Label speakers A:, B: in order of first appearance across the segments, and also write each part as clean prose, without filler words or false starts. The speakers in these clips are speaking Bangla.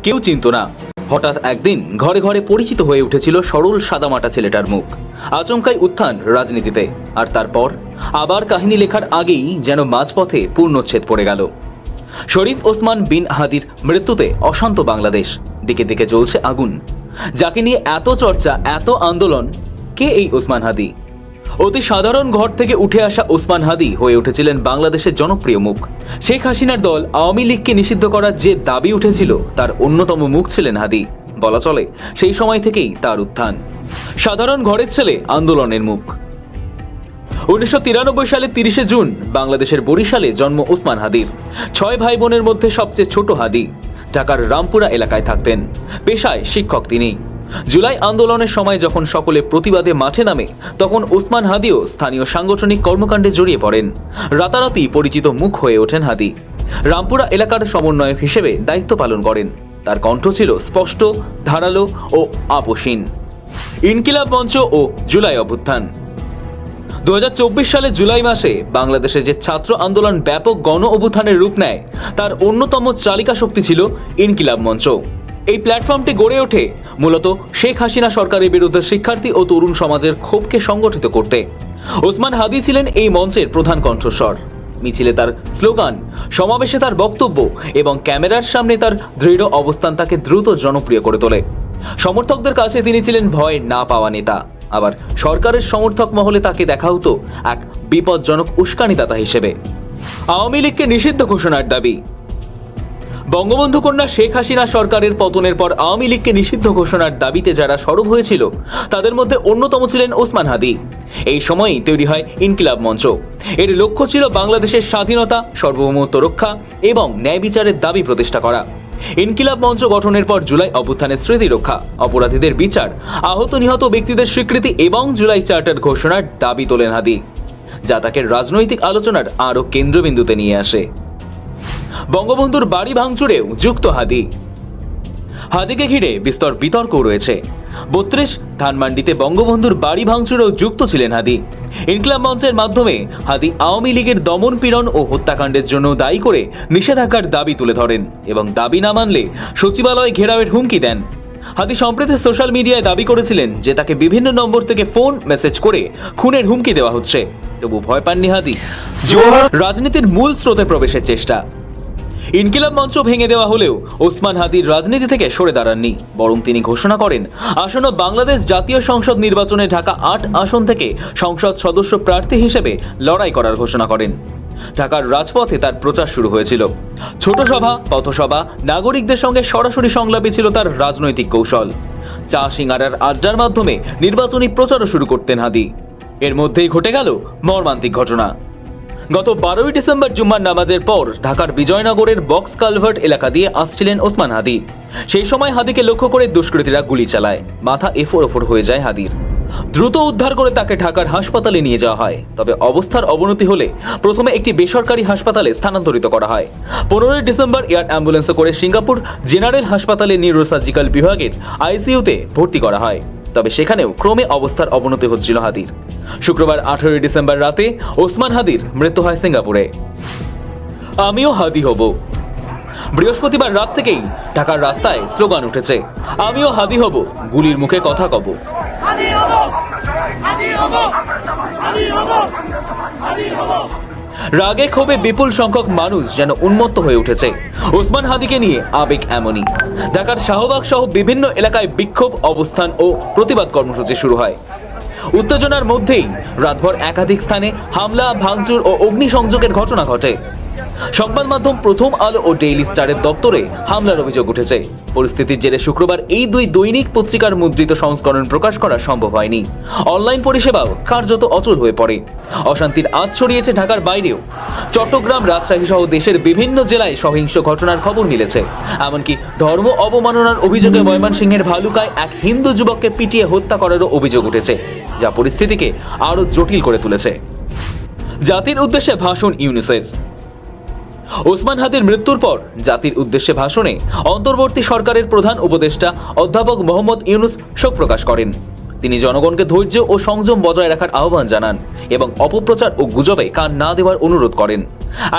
A: কেউ চিনত না। হঠাৎ একদিন ঘরে ঘরে পরিচিত হয়ে উঠেছিল সরল সাদামাটা ছেলেটার মুখ। আচমকাই উত্থান রাজনীতিতে, আর তারপর আবার কাহিনী লেখার আগেই যেন মাঝপথে পূর্ণচ্ছেদ পড়ে গেল। শরীফ ওসমান বিন হাদির মৃত্যুতে অশান্ত বাংলাদেশ, দিকে দিকে জ্বলছে আগুন। যাকে নিয়ে এত চর্চা, এত আন্দোলন, কে এই ওসমান হাদি? অতি সাধারণ ঘর থেকে উঠে আসা ওসমান হাদি হয়ে উঠেছিলেন বাংলাদেশের জনপ্রিয় মুখ। শেখ হাসিনার দল আওয়ামী লীগকে নিষিদ্ধ করার যে দাবি উঠেছিল তার অন্যতম মুখ ছিলেন হাদি। বলা চলে সেই সময় থেকেই তার উত্থান। সাধারণ ঘরের ছেলে, আন্দোলনের মুখ। 1993 সালে 30 জুন বাংলাদেশের বরিশালে জন্ম ওসমান হাদির। 6 ভাই বোনের মধ্যে সবচেয়ে ছোট হাদি। ঢাকার রামপুরা এলাকায় থাকতেন। পেশায় শিক্ষক তিনি। জুলাই আন্দোলনের সময় যখন সকলে প্রতিবাদে মাঠে নামে, তখন ওসমান হাদিও স্থানীয় সাংগঠনিক কর্মকাণ্ডে জড়িয়ে পড়েন। রাতারাতি পরিচিত মুখ হয়ে ওঠেন হাদি। রামপুরা এলাকার সমন্বয়ক হিসেবে দায়িত্ব পালন করেন। তার কণ্ঠ ছিল স্পষ্ট, ধারালো ও আপোষহীন। ইনকিলাব মঞ্চ ও জুলাই অভ্যুত্থান। 2024 সালে জুলাই মাসে বাংলাদেশে যে ছাত্র আন্দোলন ব্যাপক গণ অভ্যুত্থানের রূপ নেয়, তার অন্যতম চালিকা শক্তি ছিল ইনকিলাব মঞ্চ। এই প্ল্যাটফর্মটি গড়ে ওঠে মূলত শেখ হাসিনা সরকারের বিরুদ্ধে শিক্ষার্থী ও তরুণ সমাজের ক্ষোভকে সংগঠিত করতে। ওসমান হাদি ছিলেন এই মঞ্চের প্রধান কণ্ঠস্বর। মিছিলে তার স্লোগান, সমাবেশে তার বক্তব্য এবং ক্যামেরার সামনে তার দৃঢ় অবস্থান তাকে দ্রুত জনপ্রিয় করে তোলে। সমর্থকদের কাছে তিনি ছিলেন ভয় না পাওয়া নেতা। আবার সরকারের সমর্থক মহলে তাকে দেখা হতো এক বিপজ্জনক উস্কানিদাতা হিসেবে। আওয়ামী লীগকে নিষিদ্ধ ঘোষণার দাবি। বঙ্গবন্ধু কন্যা শেখ হাসিনা সরকারের পতনের পর আওয়ামী লীগকে নিষিদ্ধ ঘোষণার দাবিতে যারা সরব হয়েছিল, তাদের মধ্যে অন্যতম ছিলেন ওসমান হাদি। এই সময়ই তৈরি হয় ইনকিলাব মঞ্চ। এর লক্ষ্য ছিল বাংলাদেশের স্বাধীনতা, সার্বভৌমত্ব রক্ষা এবং ন্যায় বিচারের দাবি প্রতিষ্ঠা করা। ইনকিলাব মঞ্চ গঠনের পর জুলাই অভ্যুত্থানের স্মৃতি রক্ষা, অপরাধীদের বিচার, আহত নিহত ব্যক্তিদের স্বীকৃতি এবং জুলাই চার্টার ঘোষণার দাবি তোলেন হাদি, যা তাকে রাজনৈতিক আলোচনার আরও কেন্দ্রবিন্দুতে নিয়ে আসে। বঙ্গবন্ধুর বাড়ি ভাঙচুরেও যুক্ত হাদি। হাদিকে ঘিরে বিস্তর বিতর্ক রয়েছে। 32 ধানমান্ডিতে বঙ্গবন্ধুর বাড়ি ভাঙচুরেও যুক্ত ছিলেন হাদি। ইনকিলাব মঞ্চের মাধ্যমে হাদি আওয়ামী লীগের দমন পীড়ন ও হত্যাকাণ্ডের জন্য দায়ী করে নিষেধাজ্ঞার দাবি তুলে ধরেন এবং দাবি না মানলে সচিবালয় ঘেরাওয়ের হুমকি দেন। হাদি সম্প্রতি সোশ্যাল মিডিয়ায় দাবি করেছিলেন যে তাকে বিভিন্ন নম্বর থেকে ফোন মেসেজ করে খুনের হুমকি দেওয়া হচ্ছে। তবু ভয় পাননি হাদি। রাজনীতির মূল স্রোতে প্রবেশের চেষ্টা। ইনকিলাব মঞ্চ ভেঙে দেওয়া হলেও ওসমান হাদির রাজনীতি থেকে সরে দাঁড়াননি, বরং তিনি ঘোষণা করেন আসন্ন বাংলাদেশ জাতীয় সংসদ নির্বাচনে ঢাকা 8 আসন থেকে সংসদ সদস্য প্রার্থী হিসেবে লড়াই করার ঘোষণা করেন। ঢাকার রাজপথে তার প্রচার শুরু হয়েছিল। ছোট সভা, পথসভা, নাগরিকদের সঙ্গে সরাসরি সংলাপে ছিল তার রাজনৈতিক কৌশল। চা সিঙ্গারার আড্ডার মাধ্যমে নির্বাচনী প্রচারও শুরু করতেন হাদি। এর মধ্যেই ঘটে গেল মর্মান্তিক ঘটনা। গত 12 ডিসেম্বর জুম্মার নামাজের পর ঢাকার বিজয়নগরের বক্স কালভার্ট এলাকা দিয়ে আসছিলেন ওসমান হাদি। সেই সময় হাদিকে লক্ষ্য করে দুষ্কৃতীরা গুলি চালায়। মাথা এফোর ওফোর হয়ে যায় হাদির। দ্রুত উদ্ধার করে তাকে ঢাকার হাসপাতালে নিয়ে যাওয়া হয়। তবে অবস্থার অবনতি হলে প্রথমে একটি বেসরকারি হাসপাতালে স্থানান্তরিত করা হয়। 15 ডিসেম্বর এয়ার অ্যাম্বুলেন্সে করে সিঙ্গাপুর জেনারেল হাসপাতালে নিউরোসার্জিক্যাল বিভাগের আইসিইউতে ভর্তি করা হয়। তবে সেখানেও ক্রমে অবস্থার অবনতি হচ্ছিল হাদির। শুক্রবার 18 ডিসেম্বর রাতে ওসমান হাদির মৃত্যু হয় সিঙ্গাপুরে। আমিও হাদি হব। বৃহস্পতিবার রাত থেকেই ঢাকার রাস্তায় স্লোগান উঠেছে, আমিও হাদি হব, গুলির মুখে কথা কব। রাগে ক্ষোভে বিপুল সংখ্যক মানুষ যেন উন্মত্ত হয়ে উঠেছে। ওসমান হাদিকে নিয়ে আবেগ এমনই। ঢাকার শাহবাগ সহ বিভিন্ন এলাকায় বিক্ষোভ, অবস্থান ও প্রতিবাদ কর্মসূচি শুরু হয়। উত্তেজনার মধ্যেই রাতভর একাধিক স্থানে হামলা, ভাঙচুর ও অগ্নিসংযোগের ঘটনা ঘটে। সংবাদ মাধ্যম প্রথম আলো ও ডেইলি স্টারের দপ্তরে হামলার অভিযোগ উঠেছে। পরিস্থিতির জেরে শুক্রবার এই দুই দৈনিক পত্রিকার মুদ্রিত সংস্করণ প্রকাশ করা সম্ভব হয়নি। অনলাইন পরিষেবাও কার্যত অচল হয়ে পড়ে। অশান্তির আঁচ ছড়িয়েছে ঢাকার বাইরেও। চট্টগ্রাম, রাজশাহী সহ দেশের বিভিন্ন জেলায় সহিংস ঘটনার খবর মিলেছে। এমনকি ধর্ম অবমাননার অভিযোগে ময়মনসিংহের ভালুকায় এক হিন্দু যুবককে পিটিয়ে হত্যা করারও অভিযোগ উঠেছে, যা পরিস্থিতিকে আরো জটিল করে তুলেছে। জাতির উদ্দেশ্যে ভাষণ ইউনূসের। ওসমান হাদির মৃত্যুর পর জাতির উদ্দেশ্যে ভাষণে অন্তর্বর্তী সরকারের প্রধান উপদেষ্টা অধ্যাপক মোহাম্মদ ইউনূস শোক প্রকাশ করেন। তিনি জনগণকে ধৈর্য ও সংযম বজায় রাখার আহ্বান জানান এবং অপপ্রচার ও গুজবে কান না দেওয়ার অনুরোধ করেন।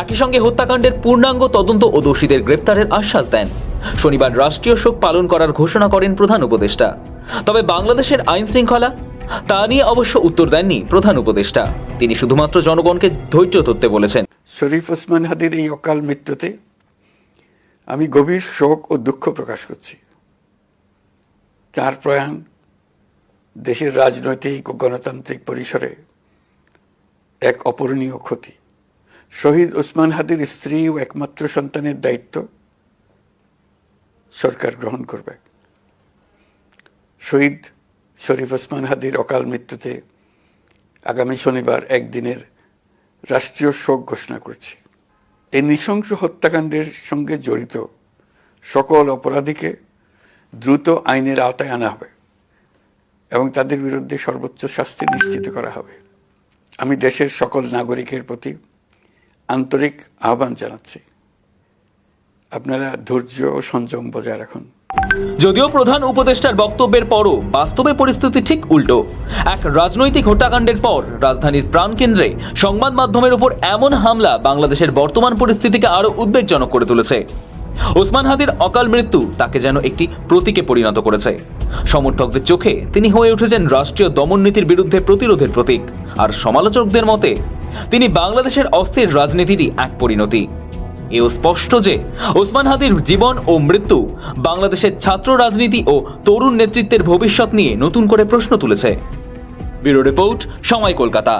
A: একই সঙ্গে হত্যাকাণ্ডের পূর্ণাঙ্গ তদন্ত ও দোষীদের গ্রেপ্তারের আশ্বাস দেন। শনিবার রাষ্ট্রীয় শোক পালন করার ঘোষণা করেন প্রধান উপদেষ্টা। তবে বাংলাদেশের আইন শৃঙ্খলা তা নিয়ে অবশ্য উত্তর দেননি প্রধান উপদেষ্টা। তিনি শুধুমাত্র জনগণকে ধৈর্য ধরতে বলেছেন।
B: শরীফ ওসমান হাদির এই অকাল মৃত্যুতে আমি গভীর শোক ও দুঃখ প্রকাশ করছি। তার প্রয়াণ দেশের রাজনৈতিক ও গণতান্ত্রিক পরিসরে এক অপূরণীয় ক্ষতি। শহীদ ওসমান হাদির স্ত্রী ও একমাত্র সন্তানের দায়িত্ব সরকার গ্রহণ করবে। শহীদ শরীফ ওসমান হাদির অকাল মৃত্যুতে আগামী শনিবার একদিনের রাষ্ট্রীয় শোক ঘোষণা করছি। এই নৃশংস হত্যাকাণ্ডের সঙ্গে জড়িত সকল অপরাধীকে দ্রুত আইনের আওতায় আনা হবে এবং তাদের বিরুদ্ধে সর্বোচ্চ শাস্তি নিশ্চিত করা হবে। আমি দেশের সকল নাগরিকের প্রতি আন্তরিক আহ্বান জানাচ্ছি, আপনারা ধৈর্য ও সংযম বজায় রাখুন।
A: যদিও প্রধান উপদেষ্টার বক্তব্যের পরও বাস্তবে পরিস্থিতি ঠিক উল্টো। এক রাজনৈতিক হত্যাকাণ্ডের পর রাজধানীর প্রাণকেন্দ্রে সংবাদ মাধ্যমের উপর এমন হামলা বাংলাদেশের বর্তমান পরিস্থিতিকে আরো উদ্বেগজনক করে তুলেছে। ওসমান হাদির অকাল মৃত্যু তাকে যেন একটি প্রতীকে পরিণত করেছে। সমর্থকদের চোখে তিনি হয়ে উঠেছেন রাষ্ট্রীয় দমননীতির বিরুদ্ধে প্রতিরোধের প্রতীক, আর সমালোচকদের মতে তিনি বাংলাদেশের অস্থির রাজনীতিরই এক পরিণতি। এও স্পষ্ট যে ওসমান হাদির জীবন ও মৃত্যু বাংলাদেশের ছাত্র রাজনীতি ও তরুণ নেতৃত্বের ভবিষ্যৎ নিয়ে নতুন করে প্রশ্ন তুলেছে। ব্যুরো রিপোর্ট, সময়, কলকাতা।